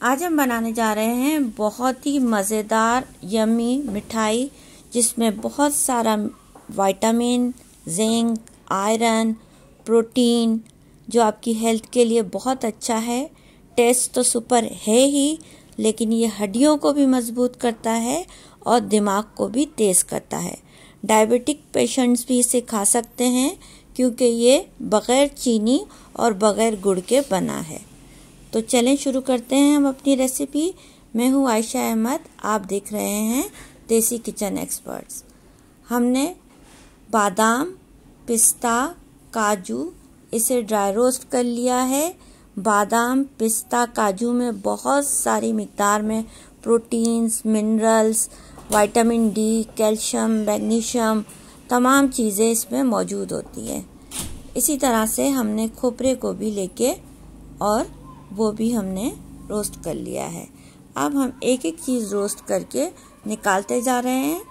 आज हम बनाने जा रहे हैं बहुत ही मज़ेदार यम्मी मिठाई जिसमें बहुत सारा विटामिन, जिंक, आयरन, प्रोटीन जो आपकी हेल्थ के लिए बहुत अच्छा है। टेस्ट तो सुपर है ही, लेकिन ये हड्डियों को भी मजबूत करता है और दिमाग को भी तेज़ करता है। डायबिटिक पेशेंट्स भी इसे खा सकते हैं क्योंकि ये बग़ैर चीनी और बग़ैर गुड़ के बना है। तो चलें शुरू करते हैं हम अपनी रेसिपी। मैं हूँ आयशा अहमद, आप देख रहे हैं देसी किचन एक्सपर्ट्स। हमने बादाम, पिस्ता, काजू इसे ड्राई रोस्ट कर लिया है। बादाम, पिस्ता, काजू में बहुत सारी मिक़दार में proteins, minerals, vitamin D, calcium, magnesium तमाम चीज़ें इसमें मौजूद होती हैं। इसी तरह से हमने खोपरे को भी लेके और वो भी हमने रोस्ट कर लिया है। अब हम एक एक चीज़ रोस्ट करके निकालते जा रहे हैं।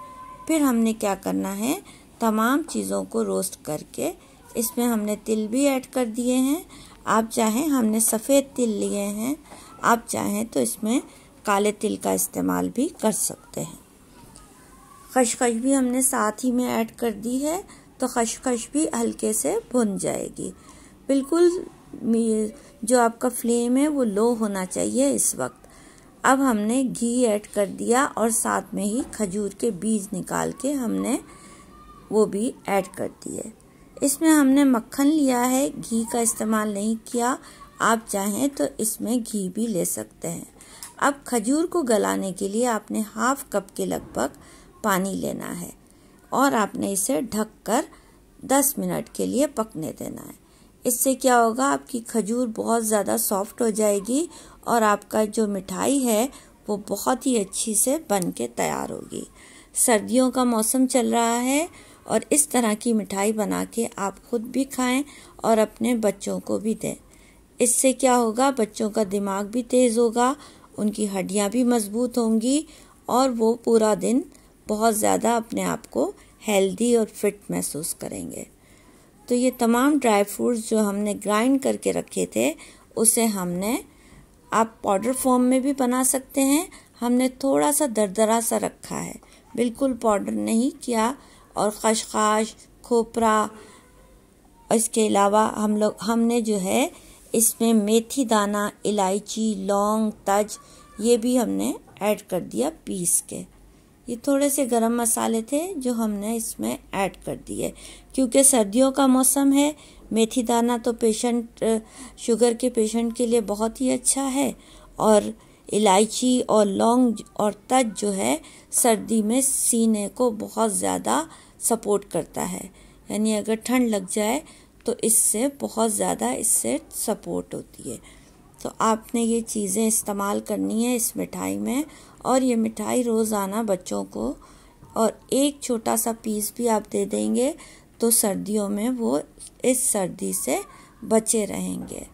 फिर हमने क्या करना है, तमाम चीज़ों को रोस्ट करके इसमें हमने तिल भी ऐड कर दिए हैं। आप चाहें, हमने सफ़ेद तिल लिए हैं, आप चाहें तो इसमें काले तिल का इस्तेमाल भी कर सकते हैं। खसखस भी हमने साथ ही में ऐड कर दी है, तो खसखस भी हल्के से भुन जाएगी। बिल्कुल जो आपका फ्लेम है वो लो होना चाहिए इस वक्त। अब हमने घी ऐड कर दिया और साथ में ही खजूर के बीज निकाल के हमने वो भी ऐड कर दिए। इसमें हमने मक्खन लिया है, घी का इस्तेमाल नहीं किया। आप चाहें तो इसमें घी भी ले सकते हैं। अब खजूर को गलाने के लिए आपने हाफ कप के लगभग पानी लेना है और आपने इसे ढककर 10 मिनट के लिए पकने देना है। इससे क्या होगा, आपकी खजूर बहुत ज़्यादा सॉफ्ट हो जाएगी और आपका जो मिठाई है वो बहुत ही अच्छी से बन के तैयार होगी। सर्दियों का मौसम चल रहा है और इस तरह की मिठाई बना के आप खुद भी खाएं और अपने बच्चों को भी दें। इससे क्या होगा, बच्चों का दिमाग भी तेज़ होगा, उनकी हड्डियां भी मजबूत होंगी और वो पूरा दिन बहुत ज़्यादा अपने आप को हेल्दी और फिट महसूस करेंगे। तो ये तमाम ड्राई फ्रूट्स जो हमने ग्राइंड करके रखे थे उसे हमने, आप पाउडर फॉर्म में भी बना सकते हैं, हमने थोड़ा सा दरदरा सा रखा है, बिल्कुल पाउडर नहीं किया। और खसखस, खोपरा, इसके अलावा हमने जो है इसमें मेथी दाना, इलायची, लौंग, तज ये भी हमने ऐड कर दिया पीस के। ये थोड़े से गरम मसाले थे जो हमने इसमें ऐड कर दिए। क्योंकि सर्दियों का मौसम है, मेथी दाना तो शुगर के पेशेंट के लिए बहुत ही अच्छा है और इलायची और लौंग और तज जो है सर्दी में सीने को बहुत ज़्यादा सपोर्ट करता है। यानी अगर ठंड लग जाए तो इससे बहुत ज़्यादा इससे सपोर्ट होती है। तो आपने ये चीज़ें इस्तेमाल करनी है इस मिठाई में। और ये मिठाई रोज़ाना बच्चों को और एक छोटा सा पीस भी आप दे देंगे तो सर्दियों में वो इस सर्दी से बचे रहेंगे।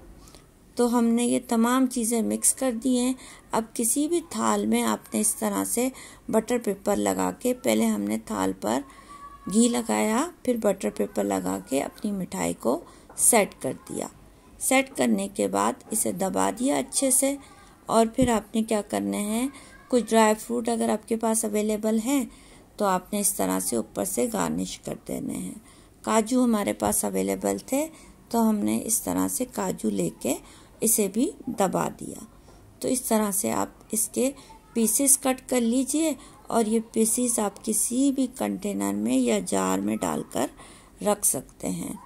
तो हमने ये तमाम चीज़ें मिक्स कर दी हैं। अब किसी भी थाल में आपने इस तरह से बटर पेपर लगा के, पहले हमने थाल पर घी लगाया, फिर बटर पेपर लगा के अपनी मिठाई को सेट कर दिया। सेट करने के बाद इसे दबा दिया अच्छे से और फिर आपने क्या करना है, कुछ ड्राई फ्रूट अगर आपके पास अवेलेबल हैं तो आपने इस तरह से ऊपर से गार्निश कर देने हैं। काजू हमारे पास अवेलेबल थे तो हमने इस तरह से काजू लेके इसे भी दबा दिया। तो इस तरह से आप इसके पीसेस कट कर लीजिए और ये पीसेस आप किसी भी कंटेनर में या जार में डालकर रख सकते हैं।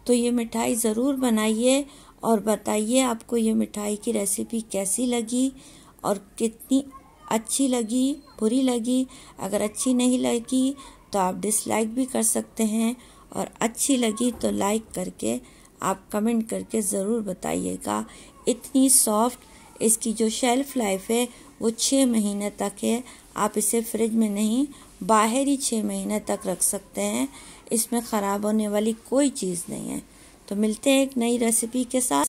तो ये मिठाई ज़रूर बनाइए और बताइए आपको ये मिठाई की रेसिपी कैसी लगी और कितनी अच्छी लगी, बुरी लगी। अगर अच्छी नहीं लगी तो आप डिसलाइक भी कर सकते हैं और अच्छी लगी तो लाइक करके आप कमेंट करके ज़रूर बताइएगा। इतनी सॉफ्ट इसकी जो शेल्फ़ लाइफ है वो 6 महीने तक है। आप इसे फ्रिज में नहीं, बाहर ही 6 महीने तक रख सकते हैं। इसमें ख़राब होने वाली कोई चीज़ नहीं है। तो मिलते हैं एक नई रेसिपी के साथ।